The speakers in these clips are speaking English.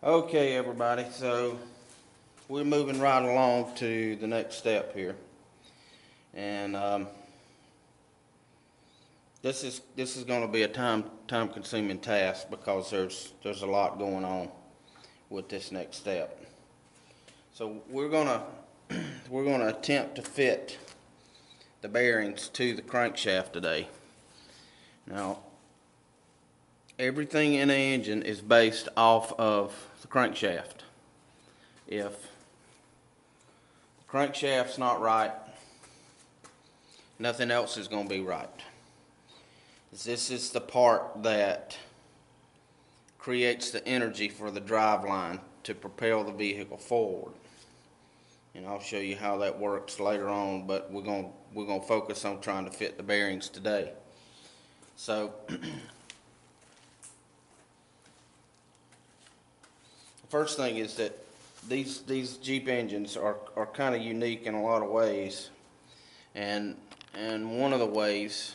Okay, everybody, so we're moving right along to the next step here, and this is going to be a time consuming task because there's a lot going on with this next step. So we're gonna attempt to fit the bearings to the crankshaft today. Now, everything in the engine is based off of the crankshaft. If the crankshaft's not right, nothing else is going to be right. This is the part that creates the energy for the drive line to propel the vehicle forward. And I'll show you how that works later on, but we're going to focus on trying to fit the bearings today. So first thing is that these Jeep engines are kind of unique in a lot of ways, and one of the ways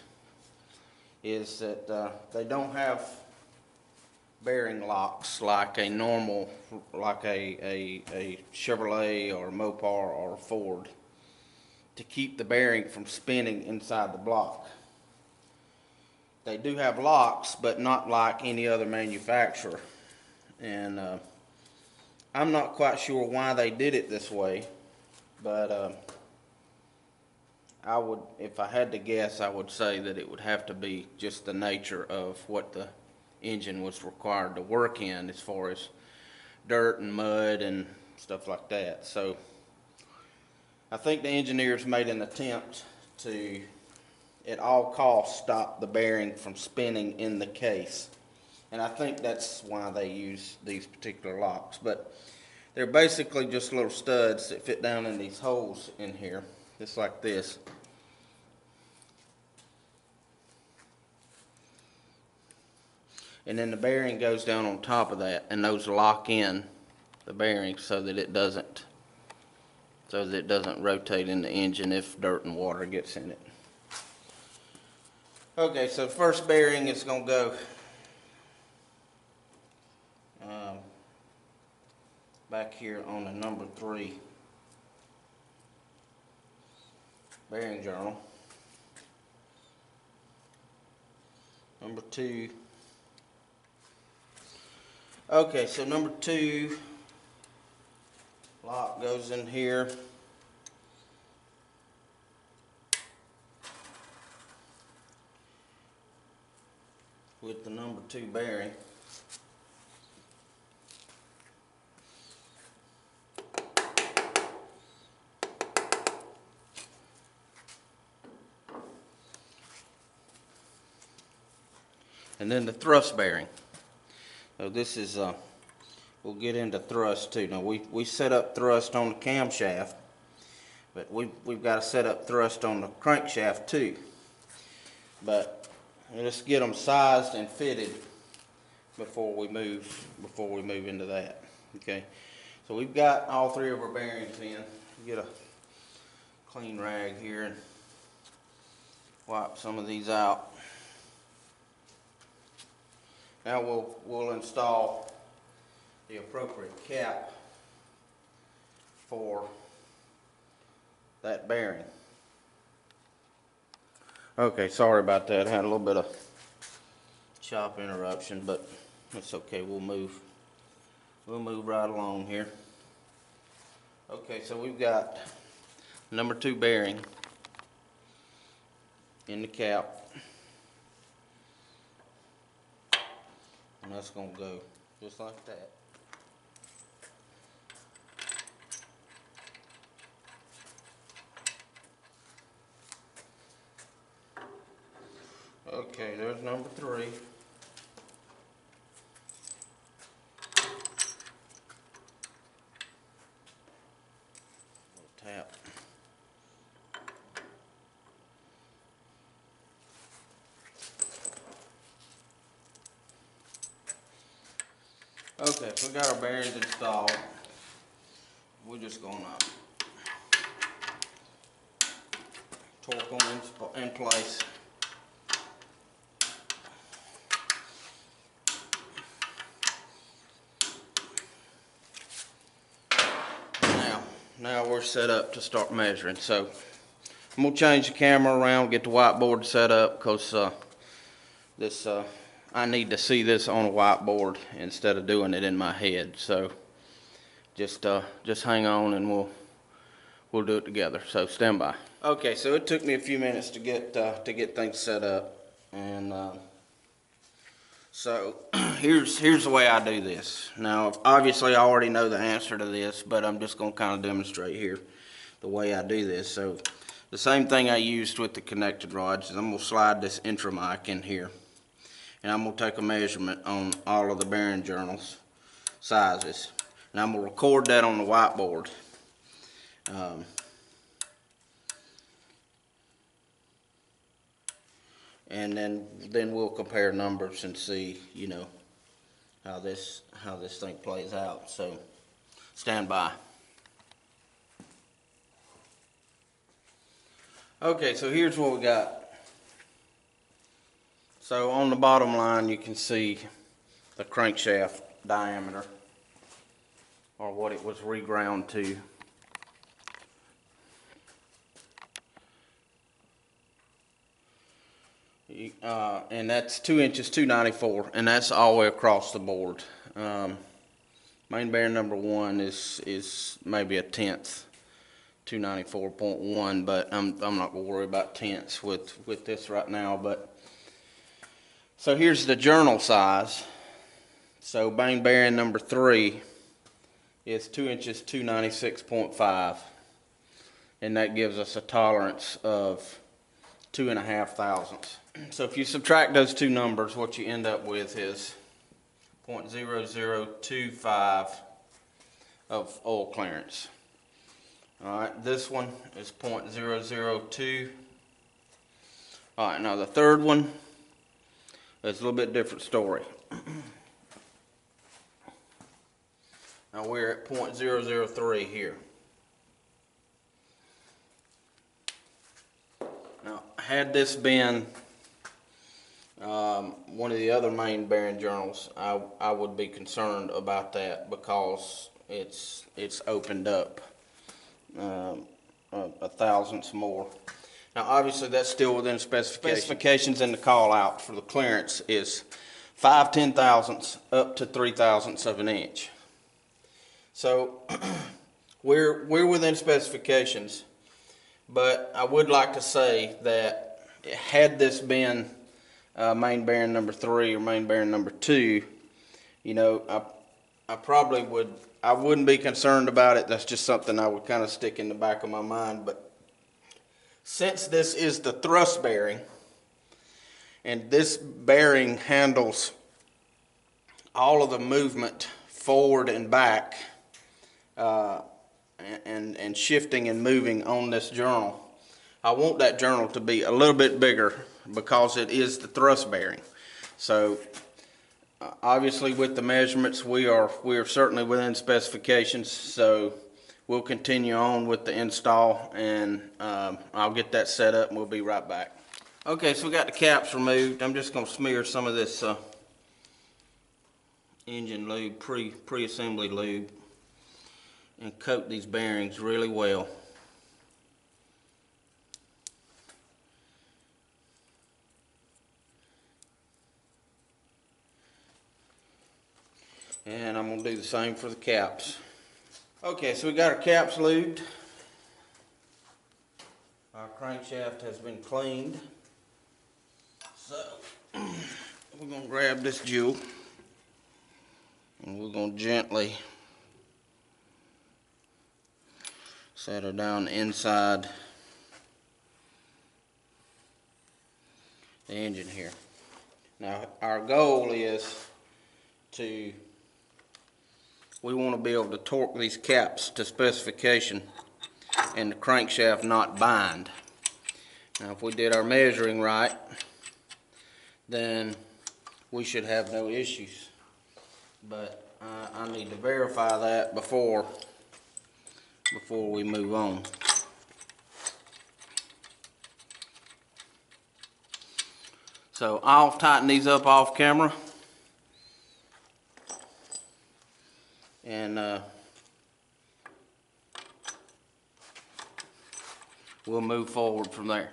is that they don't have bearing locks like a normal, like a Chevrolet or a Mopar or a Ford, to keep the bearing from spinning inside the block. They do have locks, but not like any other manufacturer, and I'm not quite sure why they did it this way, but I would, if I had to guess, I would say that it would have to be just the nature of what the engine was required to work in, as far as dirt and mud and stuff like that. So I think the engineers made an attempt to, at all costs, stop the bearing from spinning in the case. And I think that's why they use these particular locks. But they're basically just little studs that fit down in these holes in here, just like this. And then the bearing goes down on top of that, and those lock in the bearing so that it doesn't rotate in the engine if dirt and water gets in it. Okay, so the first bearing is going to go back here on the number 3 bearing journal. Number 2. Okay, so number 2 lock goes in here. With the number 2 bearing. And then the thrust bearing. So this is, we'll get into thrust too. Now we set up thrust on the camshaft, but we've got to set up thrust on the crankshaft too. But let's get them sized and fitted before we move into that. Okay. So we've got all 3 of our bearings in. Get a clean rag here and wipe some of these out. Now we'll install the appropriate cap for that bearing. Okay, sorry about that. I had a little bit of shop interruption, but that's okay. We'll move right along here. Okay, so we've got number 2 bearing in the cap. And that's going to go just like that. Okay, there's number 3. Tap. Okay, so we got our bearings installed. We're just going to torque them in place. now we're set up to start measuring. So I'm gonna change the camera around, get the whiteboard set up, because I need to see this on a whiteboard instead of doing it in my head. So just hang on and we'll do it together. So stand by. Okay, so it took me a few minutes to get things set up, and so here's the way I do this. Now, obviously I already know the answer to this, but I'm just gonna kind of demonstrate here the way I do this. So the same thing I used with the connected rods is I'm gonna slide this intramic in here, and I'm gonna take a measurement on all of the bearing journals sizes, and I'm gonna record that on the whiteboard. And then we'll compare numbers and see, you know, how this thing plays out. So stand by. Okay, so here's what we got. So on the bottom line you can see the crankshaft diameter, or what it was reground to. And that's 2 inches 294, and that's all the way across the board. Main bearing number 1 is maybe a tenth, 294.1, but I'm not gonna worry about tenths with this right now. But so here's the journal size. So main bearing number 3 is 2 inches 296.5, and that gives us a tolerance of 2.5 thousandths. So if you subtract those two numbers, what you end up with is 0.0025 of oil clearance. Alright, this one is 0.002. Alright, now the third one is a little bit different story. Now we're at 0.003 here. Now, had this been one of the other main bearing journals, I would be concerned about that, because it's opened up a thousandths more. Now obviously that's still within specifications, and the call out for the clearance is 5 10,000ths up to 3 thousandths of an inch. So we're within specifications, but I would like to say that had this been main bearing number 3 or main bearing number 2, you know, I wouldn't be concerned about it. That's just something I would kind of stick in the back of my mind. But since this is the thrust bearing, and this bearing handles all of the movement forward and back, and shifting and moving on this journal, I want that journal to be a little bit bigger, because it is the thrust bearing. So obviously with the measurements we are certainly within specifications. So we'll continue on with the install, and I'll get that set up and we'll be right back. Okay, so we got the caps removed. I'm just going to smear some of this engine lube, pre-assembly lube, and coat these bearings really well. And I'm going to do the same for the caps. Okay, so we got our caps lubed. Our crankshaft has been cleaned. So we're going to grab this jewel, and we're going to gently set her down inside the engine here. Now our goal is we want to be able to torque these caps to specification and the crankshaft not bind. Now if we did our measuring right, then we should have no issues. But I need to verify that before we move on. So I'll tighten these up off camera, and we'll move forward from there.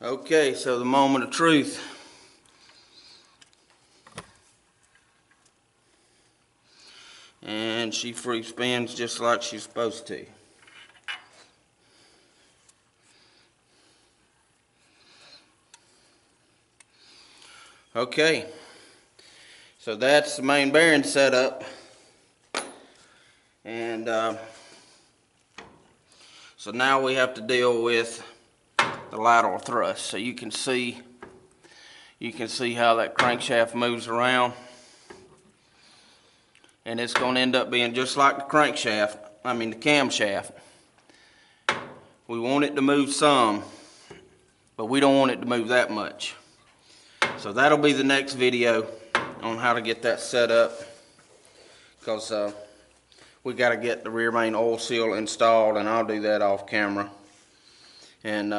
Okay, so the moment of truth. And she free spins just like she's supposed to. Okay, so that's the main bearing setup. And so now we have to deal with the lateral thrust. So you can see how that crankshaft moves around, and it's going to end up being just like the crankshaft, I mean the camshaft. We want it to move some, but we don't want it to move that much. So that'll be the next video on how to get that set up, because we got to get the rear main oil seal installed, and I'll do that off camera. And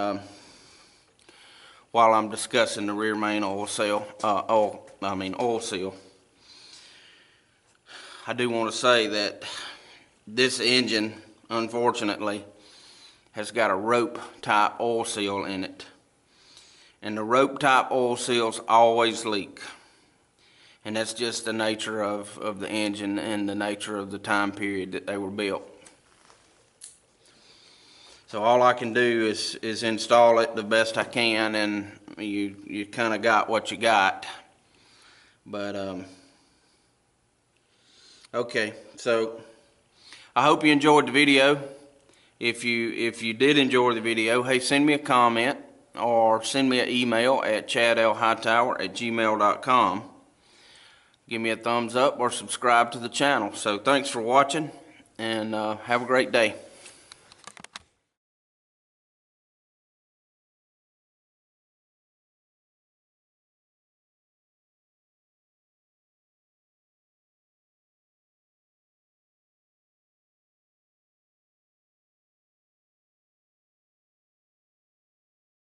while I'm discussing the rear main oil seal, oil seal, I do want to say that this engine, unfortunately, has got a rope type oil seal in it, and the rope type oil seals always leak, and that's just the nature of the engine and the nature of the time period that they were built. So all I can do is install it the best I can, and you kind of got what you got. But okay, so I hope you enjoyed the video. If you did enjoy the video, hey, send me a comment or send me an email at chadlhightower@gmail.com. Give me a thumbs up or subscribe to the channel. So thanks for watching, and have a great day.